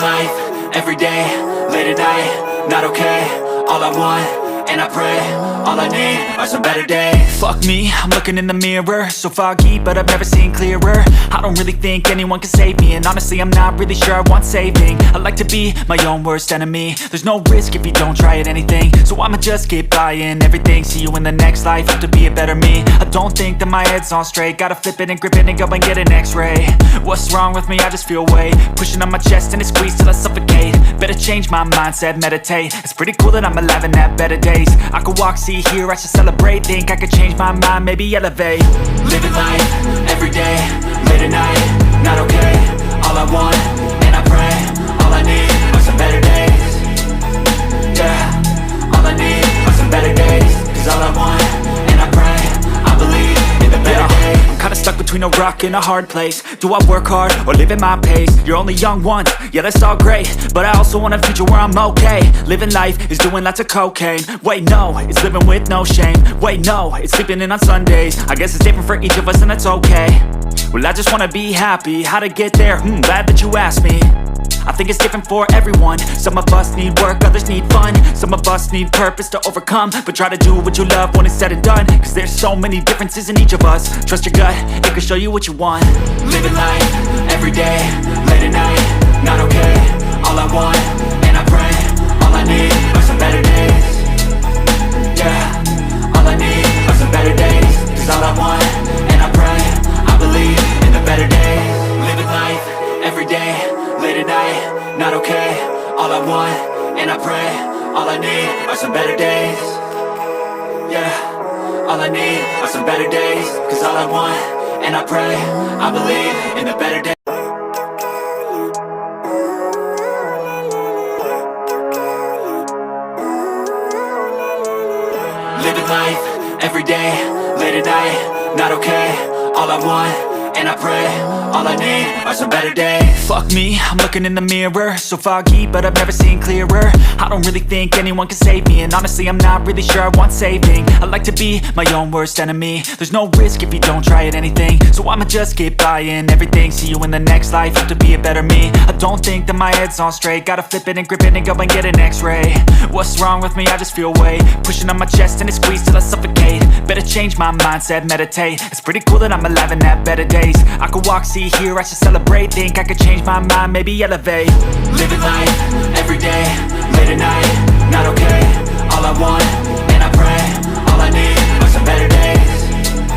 life, everyday, late at night, not okay. All I want, and I pray, all I need are some better days. Fuck me, I'm looking in the mirror, so foggy, but I've never seen clearer. I don't really think anyone can save me, and honestly I'm not really sure I want saving. I like to be my own worst enemy. There's no risk if you don't try at anything, so I'ma just keep buying everything. See you in the next life, have to be a better me. I don't think that my head's on straight, gotta flip it and grip it and go and get an x-ray. What's wrong with me? I just feel weight pushing on my chest and it squeezes till I suffocate. Better change my mindset, meditate. It's pretty cool that I'm alive and have better days. I could walk, see, hear, I should celebrate. Think I could change my mind, maybe elevate. Living life, everyday, late at night, not okay. All I want, and I pray, all I need are some better days. Yeah, all I need are some better days. Cause all I want, and I pray, I believe in the better days. I'm kinda stuck between a rock and a hard place. Do I work hard or live at my pace? You're only young once, yeah that's all great, but I also want a future where I'm okay. Living life is doing lots of cocaine. Wait no, it's living with no shame. Wait no, it's sleeping in on Sundays. I guess it's different for each of us and that's okay. Well I just wanna be happy, how to get there? Glad that you asked me. I think it's different for everyone. Some of us need work, others need fun. Some of us need purpose to overcome. But try to do what you love when it's said and done, cause there's so many differences in each of us. Trust your gut, it can show you what you want. Living life, everyday, late at night, not okay. All I want, and I pray, all I need are some better days. Yeah, all I need are some better days. Cause all I want, and I pray, I believe in the better days. Living life, everyday, late at night, not okay. All I want, and I pray, all I need are some better days. Yeah, all I need are some better days. Cause all I want, and I pray, I believe in the better days. Living life, everyday, late at night, not okay. All I want, and I pray, all I need are some better days. Fuck me, I'm looking in the mirror, so foggy, but I've never seen clearer. I don't really think anyone can save me, and honestly I'm not really sure I want saving. I like to be my own worst enemy. There's no risk if you don't try at anything, so I'ma just keep buying everything. See you in the next life, have to be a better me. I don't think that my head's on straight, gotta flip it and grip it and go and get an x-ray. What's wrong with me? I just feel weight pushing on my chest and it squeezes till I suffocate. Better change my mindset, meditate. It's pretty cool that I'm alive and have better days. I could walk, see, hear, I should celebrate. Think I could change my mind, maybe elevate. Living life, everyday, late at night, not okay. All I want,